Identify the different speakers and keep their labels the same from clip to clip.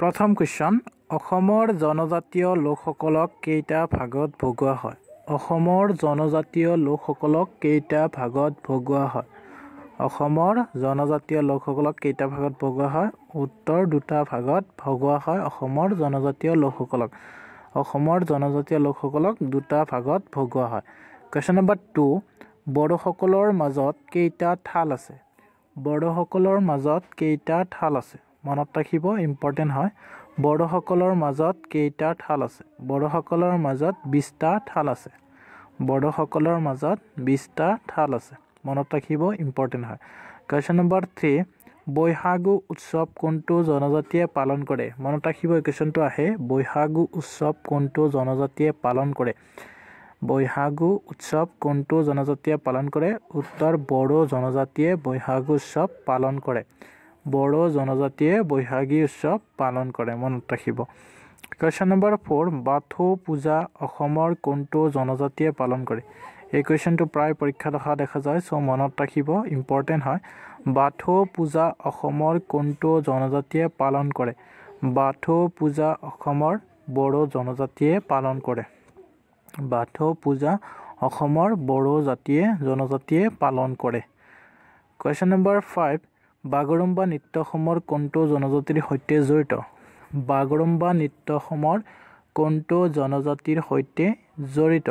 Speaker 1: প্ৰথম কুৱেশ্যন অসমৰ জনজাতীয় লোকসকলক কেইটা ভাগত ভগোৱা হয় অসমৰ জনজাতীয় লোকসকলক কেইটা ভাগত ভগোৱা হয় অসমৰ জনজাতীয় লোকসকলক কেইটা ভাগত ভগোৱা হয় উত্তৰ দুটা ভাগত ভগোৱা হয় অসমৰ জনজাতীয় লোকসকলক দুটা ভাগত ভগোৱা হয় কুৱেশ্যন নম্বৰ 2 বড়োসকলৰ মাজত কেইটা ঠাল আছে বড়োসকলৰ মাজত কেইটা ঠাল আছে মনত ৰাখিব ইম্পৰ্টেন্ট হয় বড়োসকলৰ মাজত কেইটা ঠাল আছে বড়োসকলৰ মাজত 20টা ঠাল আছে বড়োসকলৰ মাজত 20টা ঠাল আছে মনত ৰাখিব ইম্পৰ্টেন্ট হয় কুৱেশ্যন নম্বৰ 3 বৈশাগু উৎসৱ কোনটো জনজাতিয়ে পালন কৰে মনত ৰাখিব এই কুৱেশ্যনটো আহে বৈশাগু উৎসৱ কোনটো জনজাতিয়ে পালন কৰে বৈশাগু উৎসৱ কোনটো জনজাতিয়ে পালন কৰে উত্তৰ বড়ো জনজাতিয়ে বৈশাগু উৎসৱ পালন কৰে বড়ো জনজাতিয়ে বৈশাগী উৎসৱ পালন কৰে মনত ৰাখিব কুৱেশ্যন নম্বৰ 4 বাথৌ পূজা অসমৰ কোনটো জনজাতিয়ে পালন কৰে এই কুৱেশ্যনটো প্ৰায় পৰীক্ষাত অহা দেখা যায় সো মনত ৰাখিব ইম্পৰ্টেন্ট হয় বাথৌ পূজা অসমৰ কোনটো জনজাতিয়ে পালন কৰে বাথৌ পূজা অসমৰ বড়ো জনজাতিয়ে পালন কৰে বাথৌ পূজা অসমৰ বড়ো জনজাতিয়ে পালন কৰে কুৱেশ্যন নম্বৰ 5 বাগৰুম্বা নৃত্যসমৰ কোনটো জনজাতিৰ সৈতে জড়িত বাগৰুম্বা নৃত্যসমৰ কোনটো জনজাতিৰ সৈতে জড়িত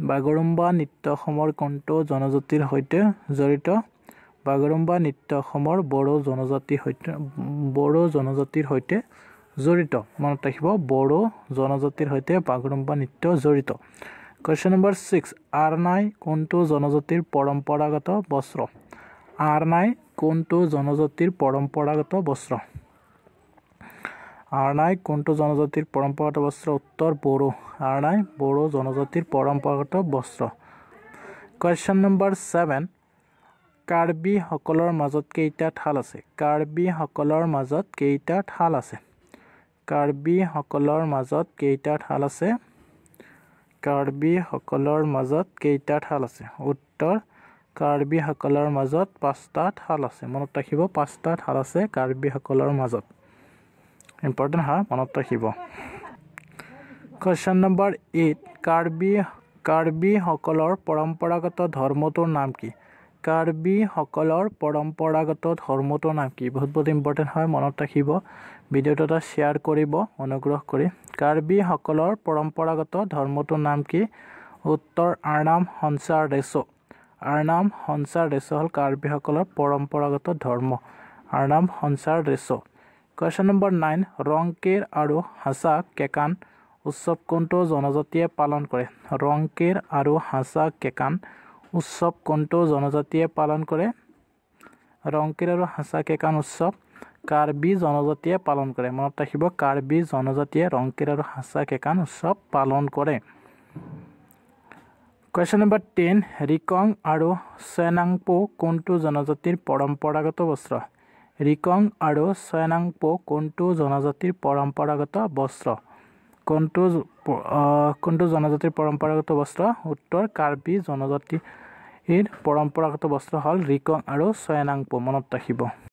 Speaker 1: বাগৰুম্বা নৃত্যসমৰ কোনটো জনজাতিৰ সৈতে জড়িত বাগৰুম্বা নৃত্যসমৰ বড়ো জনজাতিৰ সৈতে জড়িত মনত ৰাখিব বড়ো জনজাতিৰ সৈতে বাগৰুম্বা নৃত্য জড়িত কুৱেশ্যন নম্বৰ 6 আৰনাই কোনটো জনজাতিৰ পৰম্পৰাগত বস্ত্ৰ আৰনাই কোনটো জনজাতিৰ পৰম্পৰাগত বস্ত্ৰ আৰনাই কোনটো জনজাতিৰ পৰম্পৰাগত বস্ত্ৰ উত্তৰ বড়ো আৰনাই বড়ো জনজাতিৰ পৰম্পৰাগত বস্ত্ৰ কুৱেশ্যন নম্বৰ 7 কাৰ্বি সকলৰ মাজত কেইটা ঠাল আছে কাৰ্বি সকলৰ মাজত কেইটা ঠাল আছে কাৰ্বি সকলৰ মাজত কেইটা ঠাল আছে কাৰ্বি সকলৰ মাজত কেইটা ঠাল আছে উত্তৰ কাৰ্বি সকলৰ মাজত 5টা ঠাল আছে মনত ৰাখিব 5টা ঠাল আছে কাৰ্বি সকলৰ মাজত ইম্পৰ্টেন্ট হয় মনত ৰাখিব কুৱেশ্যন নম্বৰ 8 কাৰ্বি সকলৰ পৰম্পৰাগত ধৰ্মটোৰ নাম কি কাৰ্বি সকলৰ পৰম্পৰাগত ধৰ্মটোৰ নাম কি বহুত ইম্পৰ্টেন্ট হয় মনত ৰাখিব ভিডিঅ'টো এটা শ্বেয়াৰ কৰিব অনুগ্ৰহ কৰি কাৰ্বি সকলৰ পৰম্পৰাগত ধৰ্মটোৰ নাম কি উত্তৰ আৰনাম সঞ্চাৰ ৰেছো আৰনাম সঞ্চাৰ ৰেছো হল কাৰ্বি সকলৰ পৰম্পৰাগত ধৰ্ম আৰনাম সঞ্চাৰ ৰেছো কুৱেশ্যন নম্বৰ 9 ৰংকেৰ আৰু হাছা কেকান উৎসৱ কোনটো জনজাতিয়ে পালন কৰে ৰংকেৰ আৰু হাছা কেকান উৎসৱ কোনটো জনজাতিয়ে পালন কৰে ৰংকেৰ আৰু হাছা কেকান উৎসৱ কাৰ্বি জনজাতিয়ে পালন কৰে মনত ৰাখিব কাৰ্বি জনজাতিয়ে ৰংকেৰ আৰু হাছা কেকান উৎসৱ পালন কৰে কুৱেশ্যন নম্বৰ 10 ৰিকং আৰু চেনাংপো কোনটো জনজাতিৰ পৰম্পৰাগত বস্ত্ৰ ৰিকং আৰু চেনাংপো কোনটো জনজাতিৰ পৰম্পৰাগত বস্ত্ৰ কোনটো জনজাতিৰ পৰম্পৰাগত বস্ত্ৰ উত্তৰ কাৰ্বি জনজাতিৰ পৰম্পৰাগত বস্ত্ৰ হল ৰিকং আৰু চেনাংপো মনত ৰাখিব